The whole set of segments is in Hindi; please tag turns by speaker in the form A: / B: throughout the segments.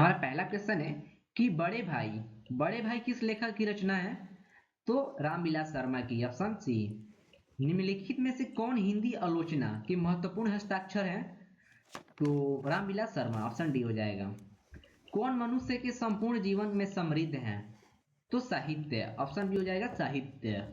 A: हमारा पहला क्वेश्चन है कि बड़े भाई किस लेखक की रचना है? तो रामविलास शर्मा की, ऑप्शन सी। निम्नलिखित में से कौन हिंदी आलोचना के महत्वपूर्ण हस्ताक्षर है? तो रामविलास शर्मा, ऑप्शन डी हो जाएगा। कौन मनुष्य के संपूर्ण जीवन में समृद्ध है? तो साहित्य, ऑप्शन बी हो जाएगा साहित्य।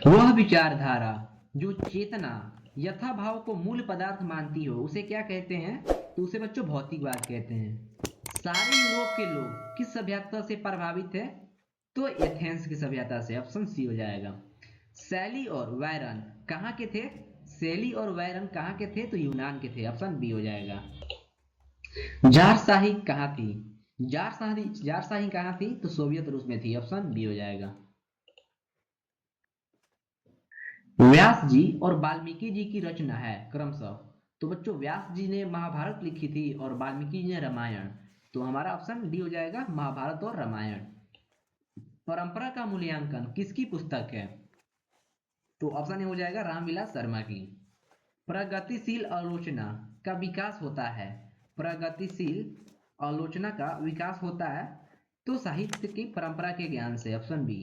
A: वह विचारधारा जो चेतना यथा भाव को मूल पदार्थ मानती हो उसे क्या कहते हैं? तो उसे बच्चों भौतिकवाद कहते हैं। सारे यूरोप के लोग किस सभ्यता से प्रभावित है? तो एथेंस की सभ्यता से, ऑप्शन सी हो जाएगा। शैली और वायरन कहाँ के थे? शैली और वायरन कहाँ के थे? तो यूनान के थे, ऑप्शन बी हो जाएगा। जारशाही कहाँ थी? जारशाही कहाँ थी? तो सोवियत रूस में थी, ऑप्शन बी हो जाएगा। व्यास जी और वाल्मीकि जी की रचना है क्रमशः। तो बच्चों व्यास जी ने महाभारत लिखी थी और वाल्मीकि जी ने रामायण। तो हमारा ऑप्शन डी हो जाएगा, महाभारत और रामायण। परंपरा का मूल्यांकन किसकी पुस्तक है? तो ऑप्शन ए हो जाएगा रामविलास शर्मा की। प्रगतिशील आलोचना का विकास होता है, प्रगतिशील आलोचना का विकास होता है तो साहित्य की परंपरा के ज्ञान से, ऑप्शन बी।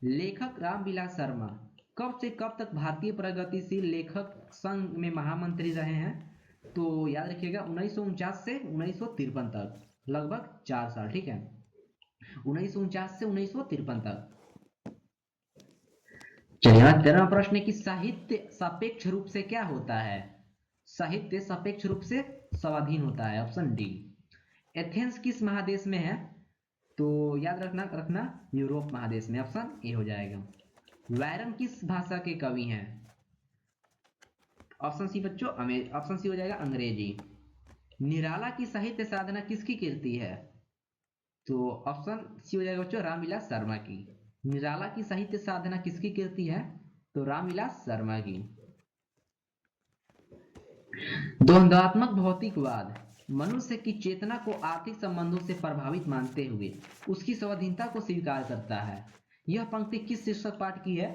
A: लेखक रामविलास शर्मा कब से कब तक भारतीय प्रगतिशील लेखक संघ में महामंत्री रहे हैं? तो याद रखिएगा 1949 से 1953 तक, लगभग 4 साल, ठीक है। 1949 से 1953 तक। चलिए 13वां प्रश्न है कि साहित्य सापेक्ष रूप से क्या होता है? साहित्य सापेक्ष रूप से स्वाधीन होता है, ऑप्शन डी। एथेंस किस महादेश में है? तो याद रखना रखना यूरोप महादेश में, ऑप्शन ए हो जाएगा। वायरन किस भाषा के कवि हैं? ऑप्शन सी बच्चों ऑप्शन सी हो जाएगा अंग्रेजी। निराला की साहित्य साधना किसकी कृति है? तो ऑप्शन सी हो जाएगा बच्चों रामविलास शर्मा की। निराला की साहित्य साधना किसकी कृति है? तो रामविलास शर्मा की। द्वंद्वात्मक भौतिकवाद मनुष्य की चेतना को आर्थिक संबंधों से प्रभावित मानते हुए उसकी स्वाधीनता को स्वीकार करता है। यह पंक्ति किस शीर्षक पाठ की है?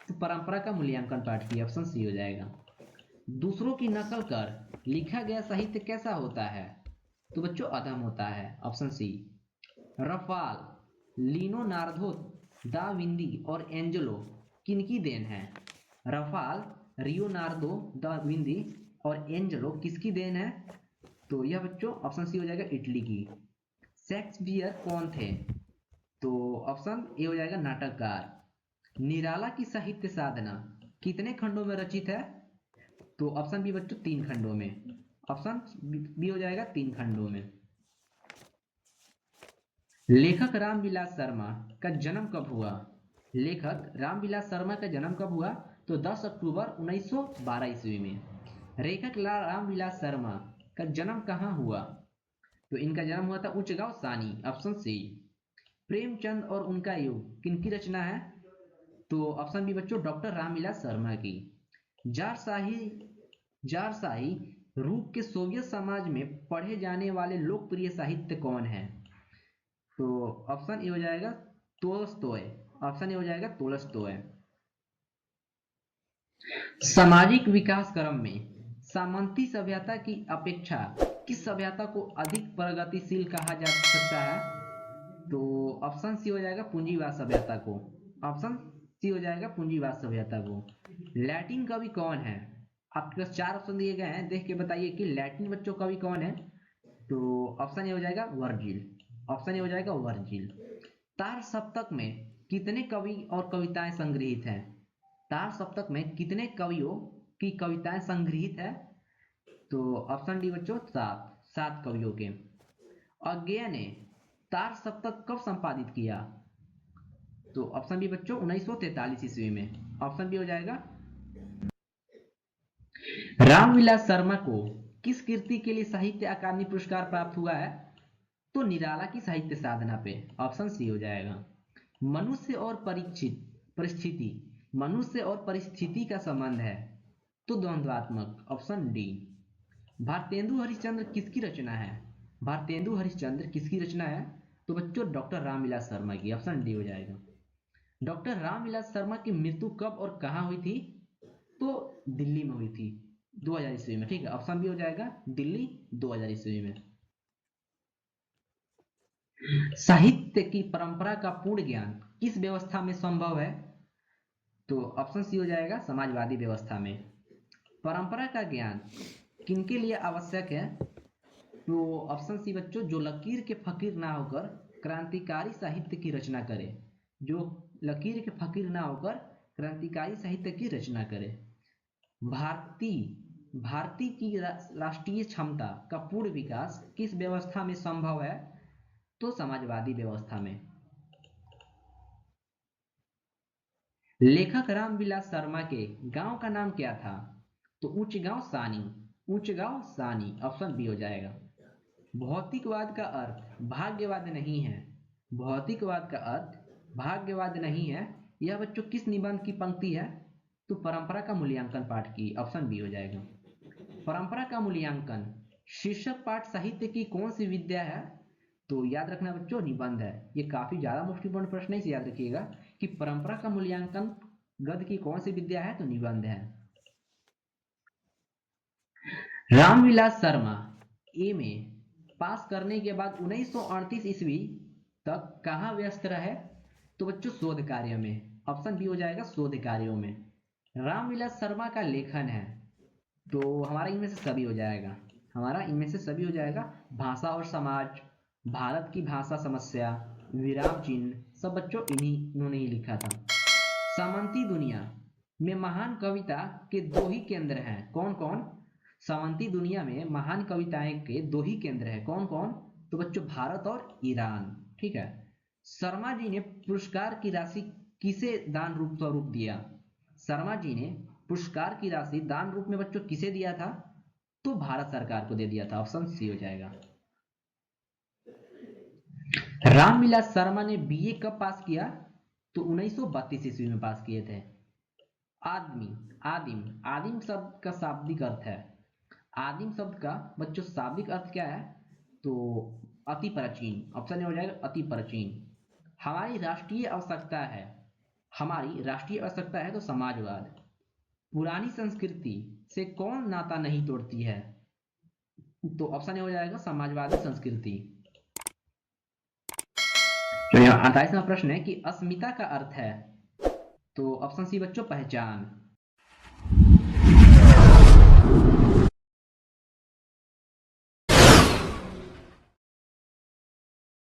A: तो परंपरा का मूल्यांकन पाठ की, ऑप्शन सी हो जाएगा। दूसरों की नकल कर लिखा गया साहित्य कैसा होता है? तो बच्चों अधम होता है, option C. Raphael, Leonardo da Vinci और एंजेलो किनकी देन है? रफाल, लियोनार्दो दा विंची और एंजेलो किसकी देन है? तो यह बच्चों ऑप्शन सी हो जाएगा इटली की। शेक्सपियर कौन थे? तो ऑप्शन ए हो जाएगा नाटककार। निराला की साहित्य साधना कितने खंडों में रचित है? तो ऑप्शन बी बच्चों 3 खंडों में, ऑप्शन बी हो जाएगा 3 खंडों में। लेखक रामविलास शर्मा का जन्म कब हुआ? लेखक रामविलास शर्मा का जन्म कब हुआ? तो 10 अक्टूबर 1912 ईस्वी में। लेखक रामविलास शर्मा का जन्म कहाँ हुआ? तो इनका जन्म हुआ था उच्च गांव सानी, ऑप्शन सी। प्रेमचंद और उनका युग किनकी रचना है? तो ऑप्शन बी बच्चों डॉक्टर रामविलास शर्मा की। जारशाही जारशाही रूप के सोवियत समाज में पढ़े जाने वाले लोकप्रिय साहित्य कौन है? तो ऑप्शन ए हो जाएगा तोल्स्टॉय, ऑप्शन ए हो जाएगा तोल्स्टॉय। सामाजिक विकास क्रम में सामंती सभ्यता की अपेक्षा किस सभ्यता को अधिक प्रगतिशील कहा जा सकता है? तो ऑप्शन सी हो जाएगा पूंजीवाद सभ्यता को, ऑप्शन सी हो जाएगा पूंजीवाद सभ्यता को। लैटिन कवि कौन है? आपके पास 4 ऑप्शन दिए गए हैं, देख के बताइए कि लैटिन बच्चों कवि कौन है? तो ऑप्शन ए हो जाएगा वर्जिल, ऑप्शन ए हो जाएगा वर्जिल। तार सप्तक में कितने कवि और कविताएं संग्रहित हैं? तार सप्तक में कितने कवियों की कविताएं संग्रहित है? तो ऑप्शन डी बच्चों 7 कवियों के। अज्ञेय ने तार सप्तक कब संपादित किया? तो ऑप्शन बी बच्चों 1943 ईस्वी में, ऑप्शन बी हो जाएगा। रामविलास शर्मा को किस कृति के लिए साहित्य अकादमी पुरस्कार प्राप्त हुआ है? तो निराला की साहित्य साधना पे, ऑप्शन सी हो जाएगा। मनुष्य और परिस्थिति मनुष्य और परिस्थिति का संबंध है तो द्वंद्वात्मक, ऑप्शन डी। भारतेंदु हरिश्चंद्र किसकी रचना है? भारतेंदु हरिश्चंद्र किसकी रचना है? तो बच्चों डॉक्टर रामविलास शर्मा की, ऑप्शन डी हो जाएगा। डॉक्टर रामविलास शर्मा की मृत्यु कब और कहाँ हुई थी? तो दिल्ली में हुई थी 2000 ईस्वी में। ठीक है, ऑप्शन बी हो जाएगा दिल्ली 2000 ईस्वी में। साहित्य की परंपरा का पूर्ण ज्ञान किस व्यवस्था में संभव है? तो ऑप्शन सी हो जाएगा समाजवादी व्यवस्था में। परंपरा का ज्ञान किनके लिए आवश्यक है? तो ऑप्शन सी बच्चों, जो लकीर के फकीर ना होकर क्रांतिकारी साहित्य की रचना करे। जो लकीर के फकीर ना होकर क्रांतिकारी साहित्य की रचना करे। भारतीय की राष्ट्रीय क्षमता का पूर्ण विकास किस व्यवस्था में संभव है? तो समाजवादी व्यवस्था में। लेखक रामविलास शर्मा के गांव का नाम क्या था? तो उच्च गांव सानी। उच्च गांव सानी, ऑप्शन बी हो जाएगा। भौतिकवाद का अर्थ भाग्यवाद नहीं है। भौतिकवाद का अर्थ भाग्यवाद नहीं है, यह बच्चों किस निबंध की पंक्ति है? तो परंपरा का मूल्यांकन पाठ की, ऑप्शन बी हो जाएगा। परंपरा का मूल्यांकन शीर्षक पाठ साहित्य की कौन सी विद्या है? तो याद रखना बच्चों, निबंध है। ये काफी ज्यादा मोस्ट इंपोर्टेंट प्रश्न है, इसे याद रखिएगा कि परंपरा का मूल्यांकन गद्य की कौन सी विद्या है? तो निबंध है। रामविलास शर्मा एमए पास करने के बाद 1938 ईस्वी तक कहाँ व्यस्त रहे? तो बच्चों शोध कार्य में, ऑप्शन बी हो जाएगा शोध कार्यों में। रामविलास शर्मा का लेखन है, तो हमारा इनमें से सभी हो जाएगा। हमारा इनमें से सभी हो जाएगा। भाषा और समाज, भारत की भाषा समस्या, विराम चिन्ह, सब बच्चों इन्होंने ही लिखा था। सामंती दुनिया में महान कविता के दो ही केंद्र हैं, कौन कौन? सामंती दुनिया में महान कविताएं के दो ही केंद्र हैं, कौन कौन? तो बच्चों भारत और ईरान। ठीक है। शर्मा जी ने पुरस्कार की राशि किसे दान रूप स्वरूप दिया? शर्मा जी ने पुरस्कार की राशि दान रूप में बच्चों किसे दिया था? तो भारत सरकार को दे दिया था, ऑप्शन सी हो जाएगा। रामविलास शर्मा ने बीए कब पास किया? तो 1932 ईस्वी में पास किए थे। आदमी, आदिम, आदिम शब्द का शाब्दिक अर्थ है। आदिम शब्द का बच्चों शाब्दिक अर्थ क्या है? तो अति प्राचीन, ऑप्शन ए हो जाएगा अति प्राचीन। हमारी राष्ट्रीय आवश्यकता है, हमारी राष्ट्रीय आवश्यकता है तो समाजवाद। पुरानी संस्कृति से कौन नाता नहीं तोड़ती है? तो ऑप्शन ए हो जाएगा समाजवादी संस्कृति। तो यहाँ 28वां प्रश्न है कि अस्मिता का अर्थ है, तो ऑप्शन सी बच्चों पहचान।